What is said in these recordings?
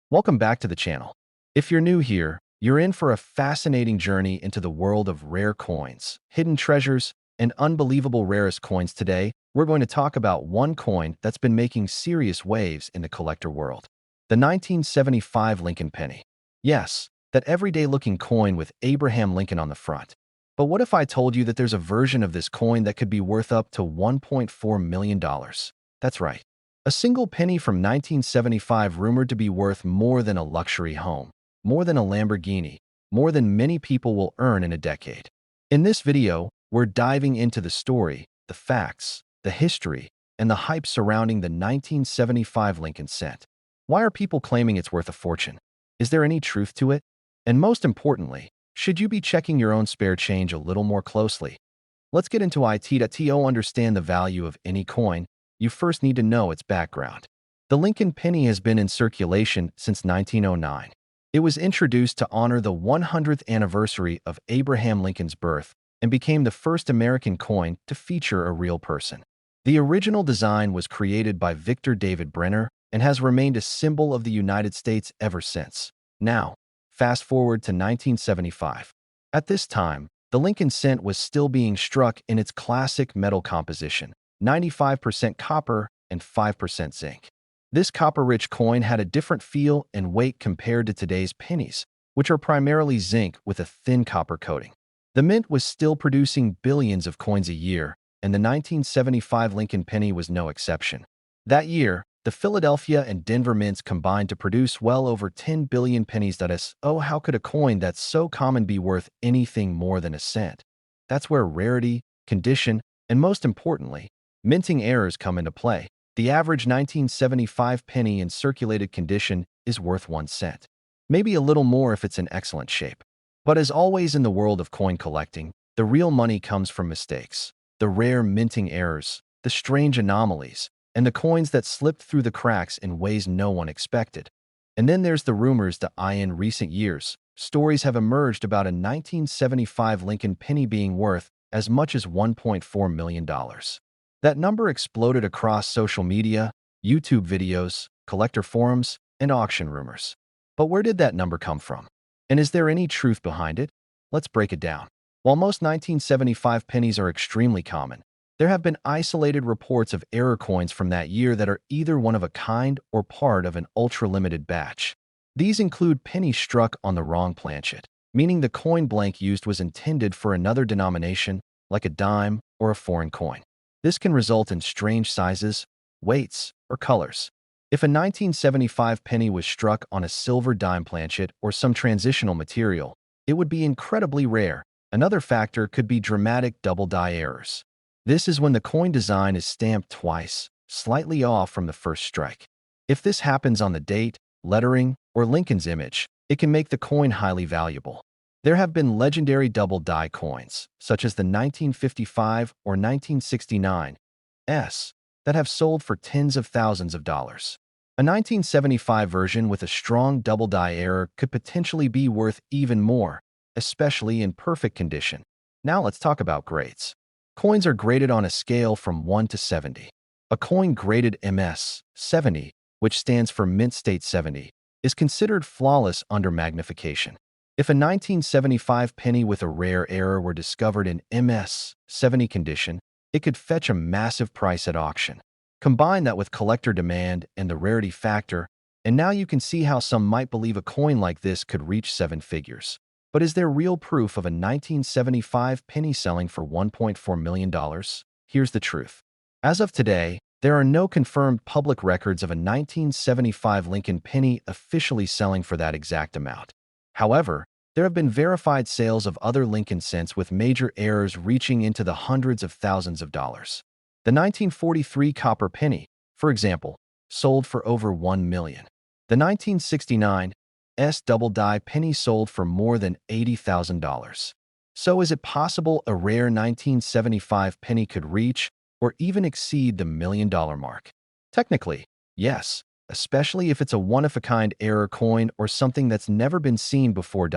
Welcome back to the channel. If you're new here, you're in for a fascinating journey into the world of rare coins, hidden treasures, and unbelievable rarest coins. Today, we're going to talk about one coin that's been making serious waves in the collector world. The 1975 Lincoln penny. Yes, that everyday-looking coin with Abraham Lincoln on the front. But what if I told you that there's a version of this coin that could be worth up to $1.4 million? That's right. A single penny from 1975 rumored to be worth more than a luxury home, more than a Lamborghini, more than many people will earn in a decade. In this video, we're diving into the story, the facts, the history, and the hype surrounding the 1975 Lincoln cent. Why are people claiming it's worth a fortune? Is there any truth to it? And most importantly, should you be checking your own spare change a little more closely? Let's get into it. To understand the value of any coin, you first need to know its background. The Lincoln penny has been in circulation since 1909. It was introduced to honor the 100th anniversary of Abraham Lincoln's birth and became the first American coin to feature a real person. The original design was created by Victor David Brenner and has remained a symbol of the United States ever since. Now, fast forward to 1975. At this time, the Lincoln cent was still being struck in its classic metal composition, 95% copper and 5% zinc. This copper-rich coin had a different feel and weight compared to today's pennies, which are primarily zinc with a thin copper coating. The mint was still producing billions of coins a year, and the 1975 Lincoln penny was no exception. That year, the Philadelphia and Denver mints combined to produce well over 10 billion pennies. How could a coin that's so common be worth anything more than a cent? That's where rarity, condition, and most importantly, minting errors come into play. The average 1975 penny in circulated condition is worth 1 cent. Maybe a little more if it's in excellent shape. But as always in the world of coin collecting, the real money comes from mistakes, the rare minting errors, the strange anomalies, and the coins that slipped through the cracks in ways no one expected. And then there's the rumors that in recent years, stories have emerged about a 1975 Lincoln penny being worth as much as $1.4 million. That number exploded across social media, YouTube videos, collector forums, and auction rumors. But where did that number come from? And is there any truth behind it? Let's break it down. While most 1975 pennies are extremely common, there have been isolated reports of error coins from that year that are either one of a kind or part of an ultra-limited batch. These include pennies struck on the wrong planchet, meaning the coin blank used was intended for another denomination, like a dime or a foreign coin. This can result in strange sizes, weights, or colors. If a 1975 penny was struck on a silver dime planchet or some transitional material, it would be incredibly rare. Another factor could be dramatic double die errors. This is when the coin design is stamped twice, slightly off from the first strike. If this happens on the date, lettering, or Lincoln's image, it can make the coin highly valuable. There have been legendary double die coins, such as the 1955 or 1969 S, that have sold for tens of thousands of dollars. A 1975 version with a strong double die error could potentially be worth even more, especially in perfect condition. Now let's talk about grades. Coins are graded on a scale from 1 to 70. A coin graded MS 70, which stands for Mint State 70, is considered flawless under magnification. If a 1975 penny with a rare error were discovered in MS 70 condition, it could fetch a massive price at auction. Combine that with collector demand and the rarity factor, and now you can see how some might believe a coin like this could reach 7 figures. But is there real proof of a 1975 penny selling for $1.4 million? Here's the truth. As of today, there are no confirmed public records of a 1975 Lincoln penny officially selling for that exact amount. However, there have been verified sales of other Lincoln cents with major errors reaching into the hundreds of thousands of dollars. The 1943 copper penny, for example, sold for over $1 million. The 1969 S double die penny sold for more than $80,000. So is it possible a rare 1975 penny could reach or even exceed the $1 million mark? Technically, yes, especially if it's a one-of-a-kind error coin or something that's never been seen before.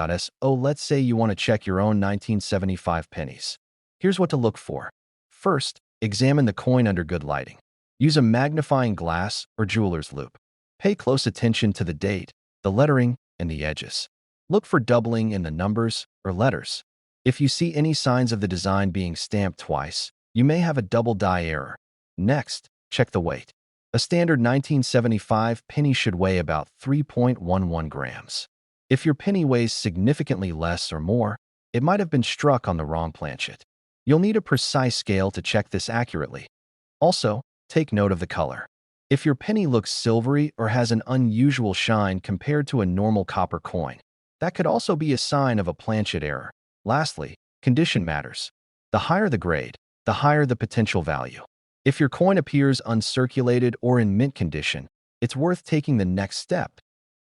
Let's say you want to check your own 1975 pennies. Here's what to look for. First, examine the coin under good lighting. Use a magnifying glass or jeweler's loupe. Pay close attention to the date, the lettering, and the edges. Look for doubling in the numbers or letters. If you see any signs of the design being stamped twice, you may have a double die error. Next, check the weight. A standard 1975 penny should weigh about 3.11 grams. If your penny weighs significantly less or more, it might have been struck on the wrong planchet. You'll need a precise scale to check this accurately. Also, take note of the color. If your penny looks silvery or has an unusual shine compared to a normal copper coin, that could also be a sign of a planchet error. Lastly, condition matters. The higher the grade, the higher the potential value. If your coin appears uncirculated or in mint condition, it's worth taking the next step.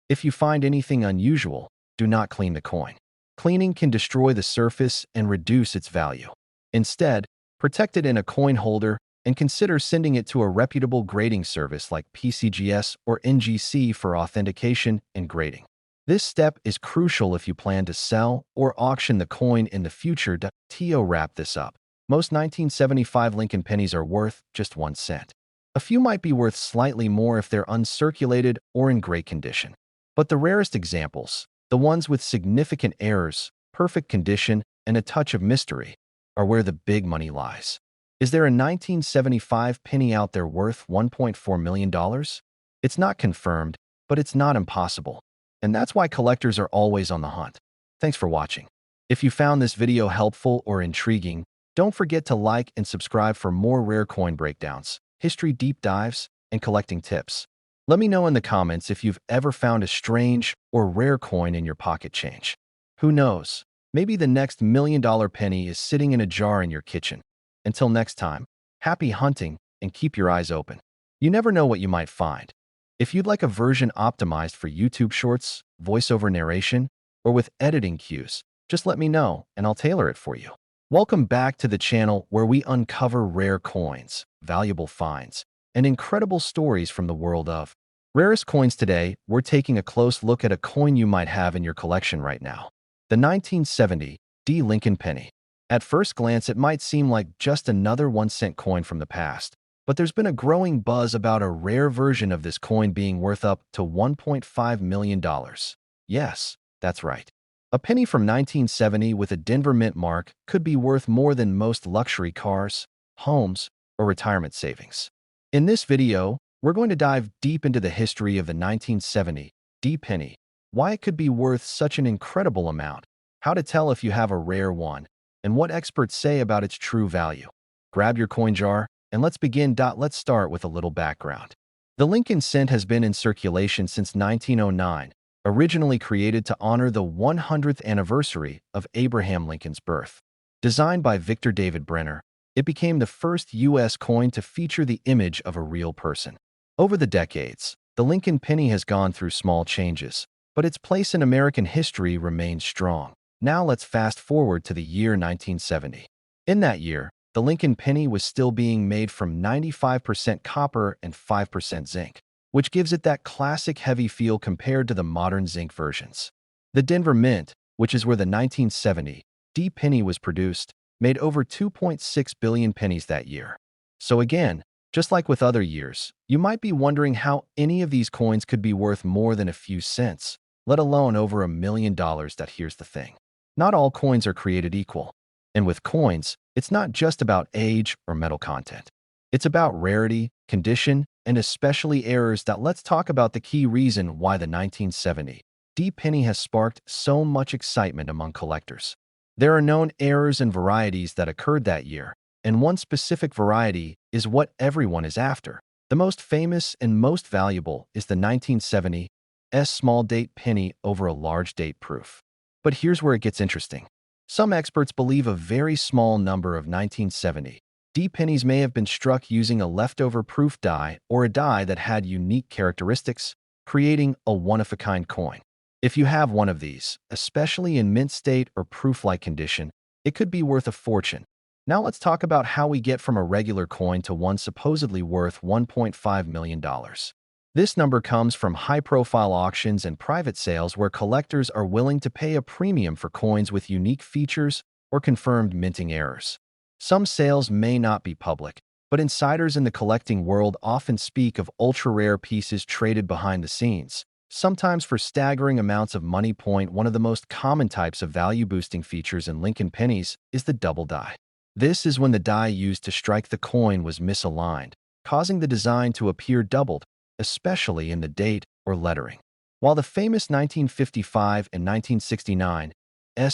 If you find anything unusual, do not clean the coin. Cleaning can destroy the surface and reduce its value. Instead, protect it in a coin holder and consider sending it to a reputable grading service like PCGS or NGC for authentication and grading. This step is crucial if you plan to sell or auction the coin in the future. To wrap this up, most 1975 Lincoln pennies are worth just 1 cent. A few might be worth slightly more if they're uncirculated or in great condition. But the rarest examples, the ones with significant errors, perfect condition, and a touch of mystery, are where the big money lies. Is there a 1975 penny out there worth $1.4 million? It's not confirmed, but it's not impossible. And that's why collectors are always on the hunt. Thanks for watching. If you found this video helpful or intriguing, don't forget to like and subscribe for more rare coin breakdowns, history deep dives, and collecting tips. Let me know in the comments if you've ever found a strange or rare coin in your pocket change. Who knows? Maybe the next $1 million penny is sitting in a jar in your kitchen. Until next time, happy hunting and keep your eyes open. You never know what you might find. If you'd like a version optimized for YouTube Shorts, voiceover narration, or with editing cues, just let me know and I'll tailor it for you. Welcome back to the channel where we uncover rare coins, valuable finds, and incredible stories from the world of rarest coins. Today, we're taking a close look at a coin you might have in your collection right now. The 1970 Lincoln penny. At first glance, it might seem like just another 1-cent coin from the past. But there's been a growing buzz about a rare version of this coin being worth up to $1.5 million. Yes, that's right. A penny from 1970 with a Denver Mint mark could be worth more than most luxury cars, homes, or retirement savings. In this video, we're going to dive deep into the history of the 1970 penny, why it could be worth such an incredible amount, how to tell if you have a rare one, and what experts say about its true value. Grab your coin jar, and let's begin. Let's start with a little background. The Lincoln cent has been in circulation since 1909, originally created to honor the 100th anniversary of Abraham Lincoln's birth. Designed by Victor David Brenner, it became the first U.S. coin to feature the image of a real person. Over the decades, the Lincoln penny has gone through small changes, but its place in American history remains strong. Now let's fast forward to the year 1970. In that year, the Lincoln penny was still being made from 95% copper and 5% zinc, which gives it that classic heavy feel compared to the modern zinc versions. The Denver Mint, which is where the 1970 penny was produced, made over 2.6 billion pennies that year. So again, just like with other years, you might be wondering how any of these coins could be worth more than a few cents, let alone over $1 million. Here's the thing. Not all coins are created equal. And with coins, it's not just about age or metal content. It's about rarity, condition, and especially errors. Let's talk about the key reason why the 1970 penny has sparked so much excitement among collectors. There are known errors and varieties that occurred that year, and one specific variety is what everyone is after. The most famous and most valuable is the 1970 small date penny over a large date proof. But here's where it gets interesting. Some experts believe a very small number of 1970 pennies may have been struck using a leftover proof die or a die that had unique characteristics, creating a one-of-a-kind coin. If you have one of these, especially in mint state or proof-like condition, it could be worth a fortune. Now let's talk about how we get from a regular coin to one supposedly worth $1.5 million. This number comes from high-profile auctions and private sales where collectors are willing to pay a premium for coins with unique features or confirmed minting errors. Some sales may not be public, but insiders in the collecting world often speak of ultra-rare pieces traded behind the scenes, sometimes for staggering amounts of money. One of the most common types of value-boosting features in Lincoln pennies is the double die. This is when the die used to strike the coin was misaligned, causing the design to appear doubled, especially in the date or lettering. While the famous 1955 and 1969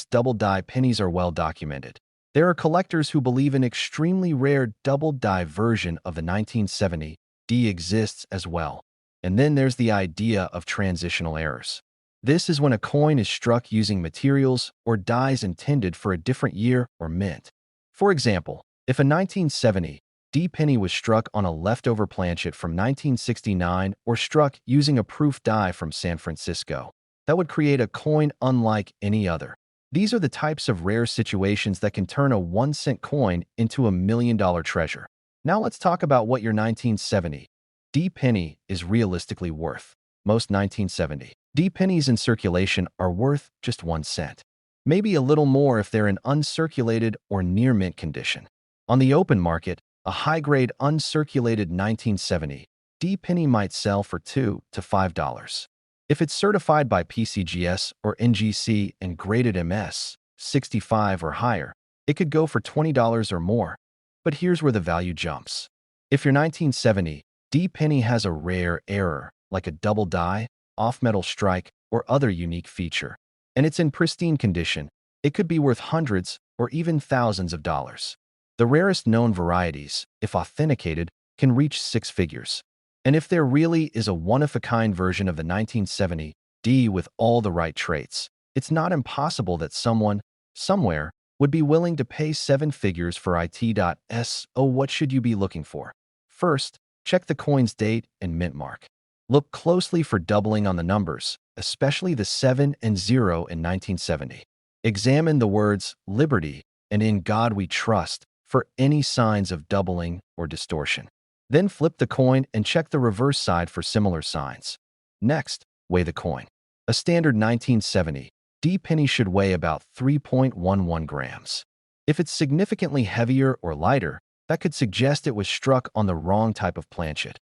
double die pennies are well documented, there are collectors who believe an extremely rare double die version of the 1970 D exists as well. And then there's the idea of transitional errors. This is when a coin is struck using materials or dies intended for a different year or mint. For example, if a 1970 D penny was struck on a leftover planchet from 1969 or struck using a proof die from San Francisco, that would create a coin unlike any other. These are the types of rare situations that can turn a 1-cent coin into $1 million treasure. Now let's talk about what your 1970 D penny is realistically worth. Most 1970 D pennies in circulation are worth just 1 cent. Maybe a little more if they're in uncirculated or near mint condition. On the open market, a high-grade uncirculated 1970 D penny might sell for $2 to $5. If it's certified by PCGS or NGC and graded MS 65 or higher, it could go for $20 or more. But here's where the value jumps. If your 1970 D penny has a rare error, like a double die, off-metal strike, or other unique feature, and it's in pristine condition, it could be worth hundreds or even thousands of dollars. The rarest known varieties, if authenticated, can reach 6 figures. And if there really is a one-of-a-kind version of the 1970 D with all the right traits, it's not impossible that someone, somewhere, would be willing to pay 7 figures for it.s. Oh, what should you be looking for? First, check the coin's date and mint mark. Look closely for doubling on the numbers, especially the 7 and 0 in 1970. Examine the words Liberty and In God We Trust for any signs of doubling or distortion. Then flip the coin and check the reverse side for similar signs. Next, weigh the coin. A standard 1970 D penny should weigh about 3.11 grams. If it's significantly heavier or lighter, that could suggest it was struck on the wrong type of planchet.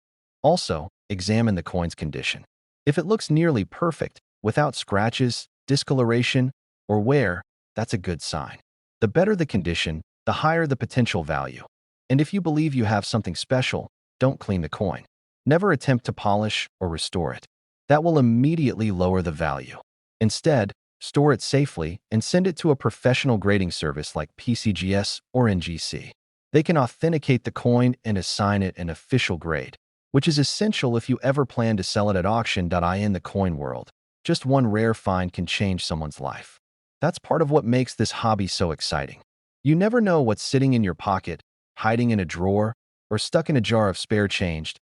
Also, examine the coin's condition. If it looks nearly perfect, without scratches, discoloration, or wear, that's a good sign. The better the condition, the higher the potential value. And if you believe you have something special, don't clean the coin. Never attempt to polish or restore it. That will immediately lower the value. Instead, store it safely and send it to a professional grading service like PCGS or NGC. They can authenticate the coin and assign it an official grade, which is essential if you ever plan to sell it at auction.in. In the coin world, just one rare find can change someone's life. That's part of what makes this hobby so exciting. You never know what's sitting in your pocket, hiding in a drawer, or stuck in a jar of spare change.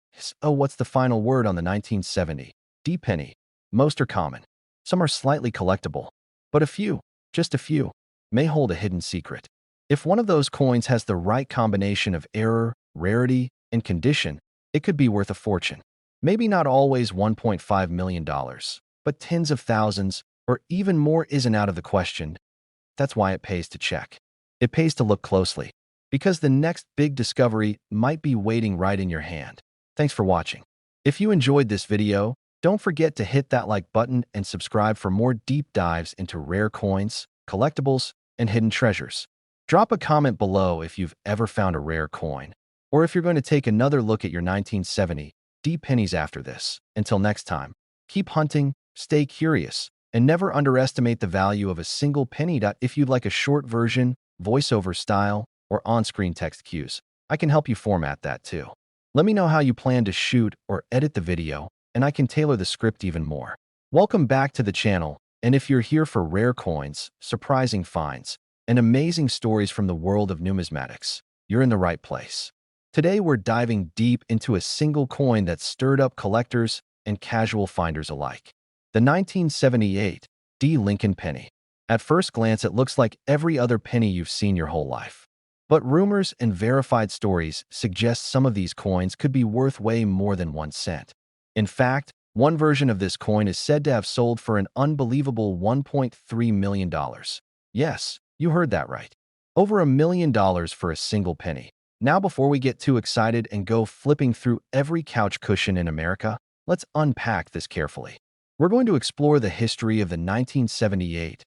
Oh, what's the final word on the 1970 D penny? Most are common. Some are slightly collectible, but a few, just a few, may hold a hidden secret. If one of those coins has the right combination of error, rarity, and condition, it could be worth a fortune. Maybe not always $1.5 million, but tens of thousands or even more isn't out of the question. That's why it pays to check. It pays to look closely, because the next big discovery might be waiting right in your hand. Thanks for watching. If you enjoyed this video, don't forget to hit that like button and subscribe for more deep dives into rare coins, collectibles, and hidden treasures. Drop a comment below if you've ever found a rare coin, or if you're going to take another look at your 1970 D pennies after this. Until next time, keep hunting, stay curious, and never underestimate the value of a single penny. If you'd like a short version, voiceover style, or on-screen text cues, I can help you format that too. Let me know how you plan to shoot or edit the video, and I can tailor the script even more. Welcome back to the channel, and if you're here for rare coins, surprising finds, and amazing stories from the world of numismatics, you're in the right place. Today we're diving deep into a single coin that stirred up collectors and casual finders alike. The 1978 D Lincoln penny. At first glance, it looks like every other penny you've seen your whole life. But rumors and verified stories suggest some of these coins could be worth way more than 1 cent. In fact, one version of this coin is said to have sold for an unbelievable $1.3 million. Yes, you heard that right. Over $1 million for a single penny. Now, before we get too excited and go flipping through every couch cushion in America, let's unpack this carefully. We're going to explore the history of the 1978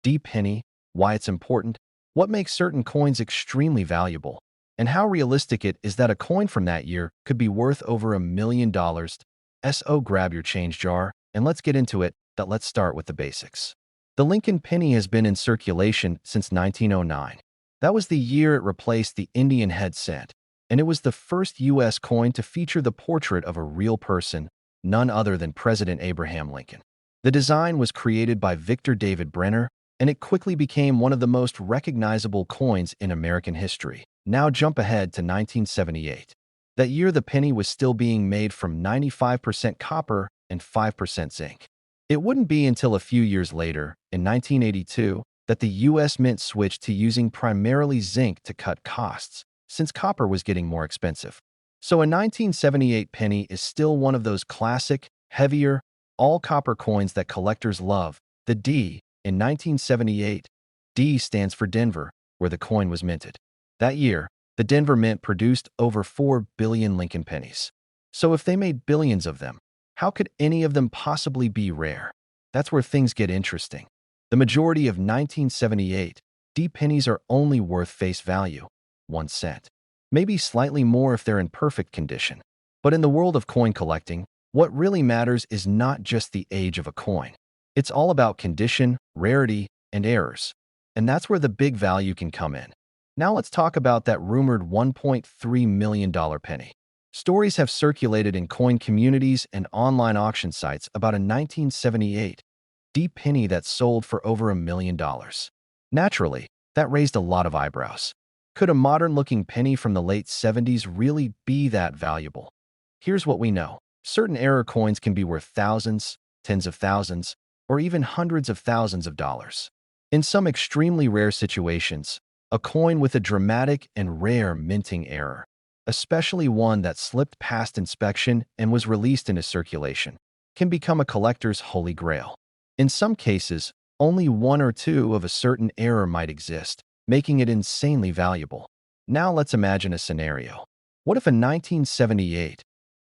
D penny, why it's important, what makes certain coins extremely valuable, and how realistic it is that a coin from that year could be worth over $1 million. So grab your change jar, and let's get into it. Let's start with the basics. The Lincoln penny has been in circulation since 1909. That was the year it replaced the Indian head cent, and it was the first U.S. coin to feature the portrait of a real person, none other than President Abraham Lincoln. The design was created by Victor David Brenner, and it quickly became one of the most recognizable coins in American history. Now jump ahead to 1978. That year, the penny was still being made from 95% copper and 5% zinc. It wouldn't be until a few years later, in 1982, that the U.S. Mint switched to using primarily zinc to cut costs, since copper was getting more expensive. So a 1978 penny is still one of those classic, heavier, all-copper coins that collectors love. The D, in 1978, D stands for Denver, where the coin was minted. That year, the Denver Mint produced over 4 billion Lincoln pennies. So if they made billions of them, how could any of them possibly be rare? That's where things get interesting. The majority of 1978 D pennies are only worth face value, 1 cent. Maybe slightly more if they're in perfect condition. But in the world of coin collecting, what really matters is not just the age of a coin. It's all about condition, rarity, and errors. And that's where the big value can come in. Now let's talk about that rumored $1.3 million penny. Stories have circulated in coin communities and online auction sites about a 1978 D penny that sold for over $1 million. Naturally, that raised a lot of eyebrows. Could a modern-looking penny from the late 70s really be that valuable? Here's what we know. Certain error coins can be worth thousands, tens of thousands, or even hundreds of thousands of dollars. In some extremely rare situations, a coin with a dramatic and rare minting error, especially one that slipped past inspection and was released into circulation, can become a collector's holy grail. In some cases, only one or two of a certain error might exist, making it insanely valuable. Now let's imagine a scenario. What if a 1978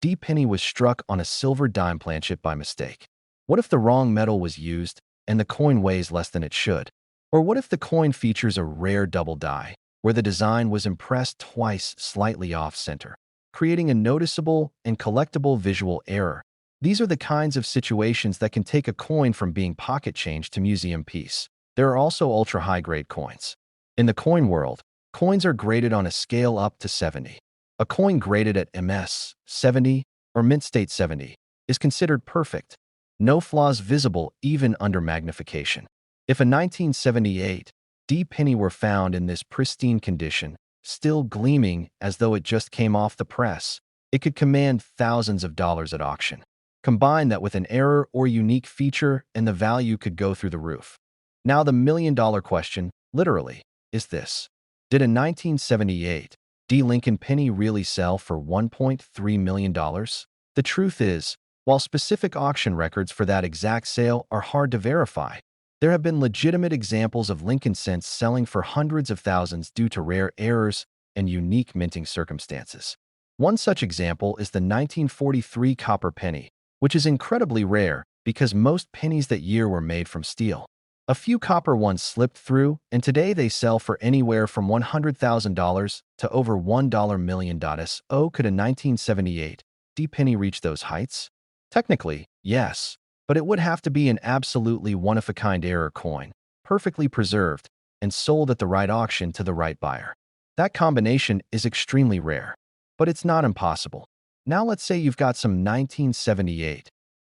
D penny was struck on a silver dime planchet by mistake? What if the wrong metal was used and the coin weighs less than it should? Or what if the coin features a rare double die, where the design was impressed twice slightly off-center, creating a noticeable and collectible visual error? These are the kinds of situations that can take a coin from being pocket change to museum piece. There are also ultra-high-grade coins. In the coin world, coins are graded on a scale up to 70. A coin graded at MS 70 or mint state 70 is considered perfect, no flaws visible even under magnification. If a 1978 D penny were found in this pristine condition, still gleaming as though it just came off the press, it could command thousands of dollars at auction. Combine that with an error or unique feature, and the value could go through the roof. Now the million-dollar question, literally, is this. Did a 1978 D Lincoln penny really sell for $1.3 million? The truth is, while specific auction records for that exact sale are hard to verify, there have been legitimate examples of Lincoln cents selling for hundreds of thousands due to rare errors and unique minting circumstances. One such example is the 1943 copper penny, which is incredibly rare because most pennies that year were made from steel. A few copper ones slipped through, and today they sell for anywhere from $100,000 to over $1 million. Oh, could a 1978 D penny reach those heights? Technically, yes, but it would have to be an absolutely one-of-a-kind error coin, perfectly preserved, and sold at the right auction to the right buyer. That combination is extremely rare, but it's not impossible. Now let's say you've got some 1978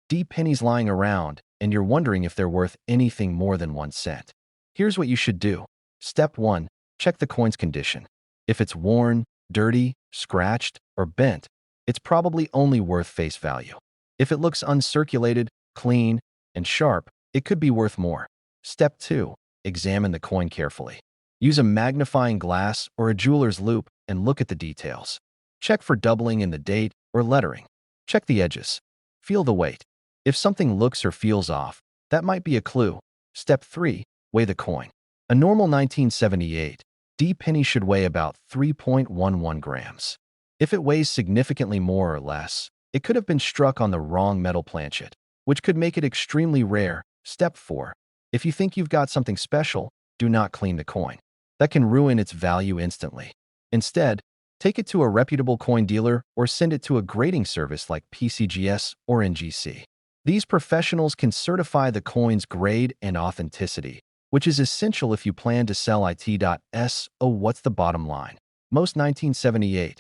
D pennies lying around, and you're wondering if they're worth anything more than 1 cent. Here's what you should do. Step 1. Check the coin's condition. If it's worn, dirty, scratched, or bent, it's probably only worth face value. If it looks uncirculated, clean, and sharp, it could be worth more. Step 2. Examine the coin carefully. Use a magnifying glass or a jeweler's loupe and look at the details. Check for doubling in the date or lettering. Check the edges. Feel the weight. If something looks or feels off, that might be a clue. Step 3. Weigh the coin. A normal 1978 D penny should weigh about 3.11 grams. If it weighs significantly more or less, it could have been struck on the wrong metal planchet. which could make it extremely rare. Step 4. If you think you've got something special, do not clean the coin. That can ruin its value instantly. Instead, take it to a reputable coin dealer or send it to a grading service like PCGS or NGC. These professionals can certify the coin's grade and authenticity, which is essential if you plan to sell it.s. Oh, what's the bottom line? Most 1978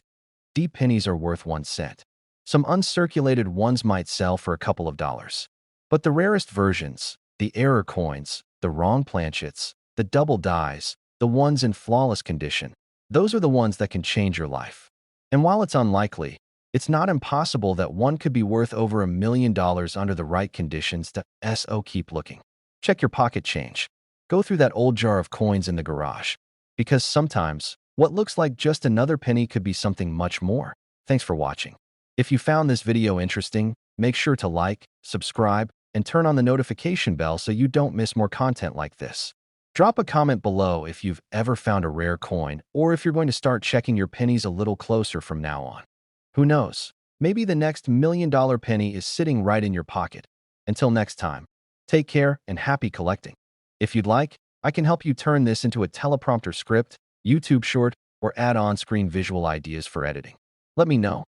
D pennies are worth 1 cent. Some uncirculated ones might sell for a couple of dollars. But the rarest versions, the error coins, the wrong planchets, the double dies, the ones in flawless condition, those are the ones that can change your life. And while it's unlikely, it's not impossible that one could be worth over $1 million under the right conditions. So keep looking. Check your pocket change. Go through that old jar of coins in the garage. Because sometimes, what looks like just another penny could be something much more. Thanks for watching. If you found this video interesting, make sure to like, subscribe, and turn on the notification bell so you don't miss more content like this. Drop a comment below if you've ever found a rare coin or if you're going to start checking your pennies a little closer from now on. Who knows? Maybe the next $1 million penny is sitting right in your pocket. Until next time, take care and happy collecting. If you'd like, I can help you turn this into a teleprompter script, YouTube short, or add on-screen visual ideas for editing. Let me know.